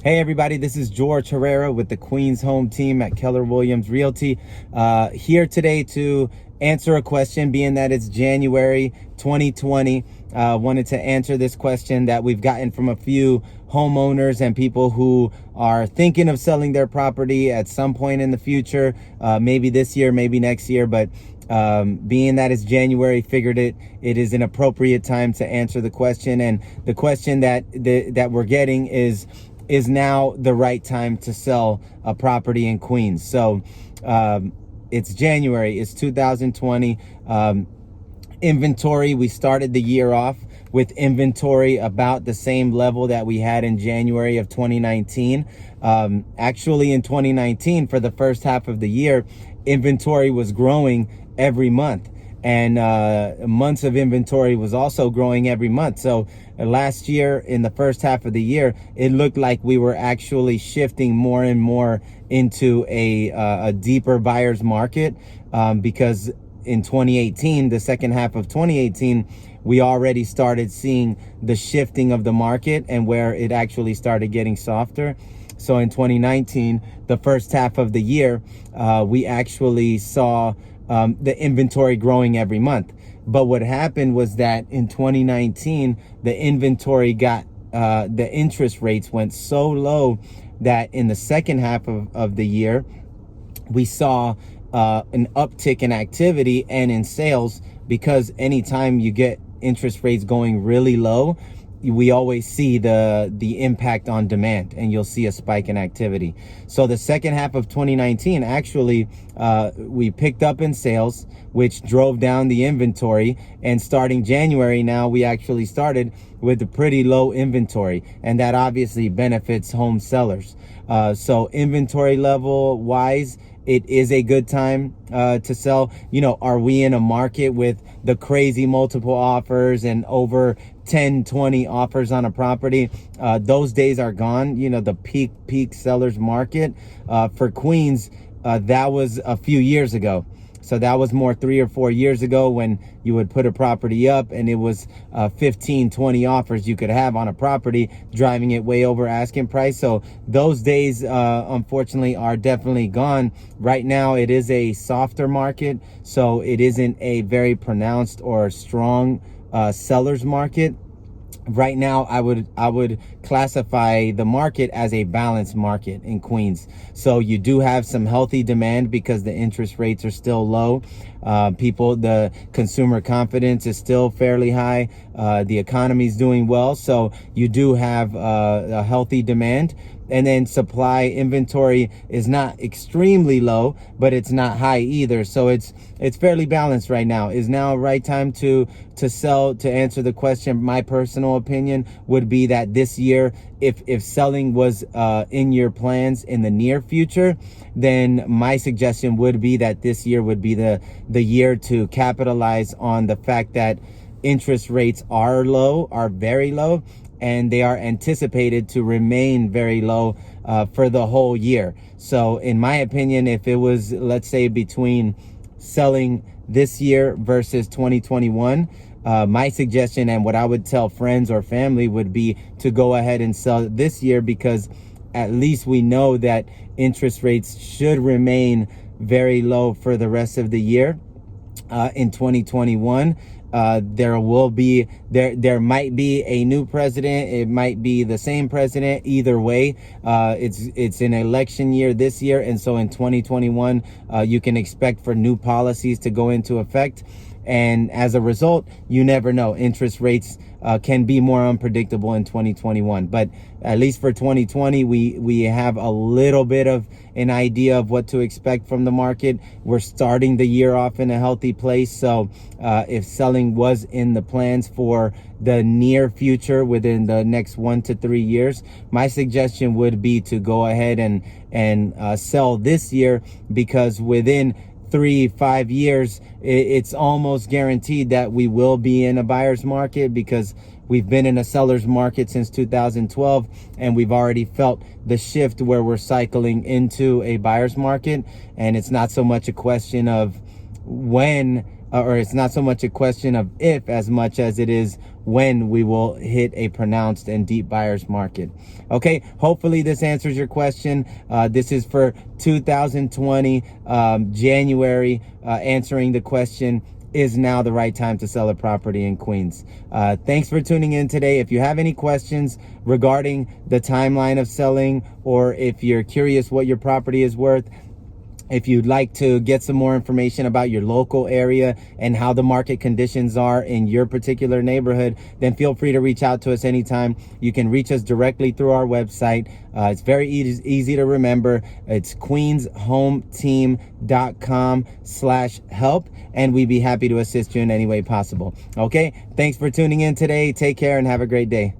Hey everybody, this is George Herrera with the Queens Home Team at Keller Williams Realty. Here today to answer a question, being that it's January 2020. Wanted to answer this question that we've gotten from a few homeowners and people who are thinking of selling their property at some point in the future, maybe this year, maybe next year, but being that it's January, figured it is an appropriate time to answer the question. And the question that we're getting is now the right time to sell a property in Queens? So it's January, it's 2020. Inventory, we started the year off with inventory about the same level that we had in January of 2019. Actually, in 2019, for the first half of the year, inventory was growing every month, and months of inventory was also growing every month. So last year, in the first half of the year, it looked like we were actually shifting more and more into a deeper buyer's market, because in 2018, the second half of 2018, we already started seeing the shifting of the market and where it actually started getting softer. So in 2019, the first half of the year, we actually saw the inventory growing every month. But what happened was that in 2019, the inventory got, the interest rates went so low that in the second half of the year, we saw an uptick in activity and in sales, because anytime you get interest rates going really low, we always see the impact on demand, and you'll see a spike in activity. So the second half of 2019, actually, we picked up in sales, which drove down the inventory. And starting January now, we actually started with a pretty low inventory, and that obviously benefits home sellers. So inventory level wise, it is a good time to sell. You know, are we in a market with the crazy multiple offers and over 10, 20 offers on a property? Those days are gone. You know, the peak sellers market for Queens, that was a few years ago. So that was more 3 or 4 years ago, when you would put a property up and it was 15, 20 offers you could have on a property, driving it way over asking price. So those days, unfortunately, are definitely gone. Right now, it is a softer market. So it isn't a very pronounced or strong seller's market. Right now, I would classify the market as a balanced market in Queens. So you do have some healthy demand because the interest rates are still low. The consumer confidence is still fairly high. The economy is doing well. So you do have a healthy demand. And then supply inventory is not extremely low, but it's not high either. So it's fairly balanced right now. Is now a right time to sell? To answer the question, my personal opinion would be that this year, if selling was in your plans in the near future, then my suggestion would be that this year would be the year to capitalize on the fact that interest rates are low, are very low, and they are anticipated to remain very low for the whole year. So in my opinion, if it was, let's say, between selling this year versus 2021, my suggestion and what I would tell friends or family would be to go ahead and sell this year, because at least we know that interest rates should remain very low for the rest of the year. In 2021, there might be a new president. It might be the same president. Either way, it's an election year this year. And so in 2021, you can expect for new policies to go into effect. And as a result, you never know. Interest rates can be more unpredictable in 2021. But at least for 2020, we have a little bit of an idea of what to expect from the market. We're starting the year off in a healthy place. So if selling was in the plans for the near future, within the next 1 to 3 years, my suggestion would be to go ahead and sell this year, because within 3-5 years, it's almost guaranteed that we will be in a buyer's market, because we've been in a seller's market since 2012, and we've already felt the shift where we're cycling into a buyer's market. And it's not so much a question of when, or it's not so much a question of if, as much as it is when we will hit a pronounced and deep buyer's market. Okay, hopefully this answers your question. This is for 2020 January, answering the question, is now the right time to sell a property in Queens? Thanks for tuning in today. If you have any questions regarding the timeline of selling, or if you're curious what your property is worth, if you'd like to get some more information about your local area and how the market conditions are in your particular neighborhood, then feel free to reach out to us anytime. You can reach us directly through our website. It's very easy to remember. It's queenshometeam.com/help, and we'd be happy to assist you in any way possible. Okay, thanks for tuning in today. Take care and have a great day.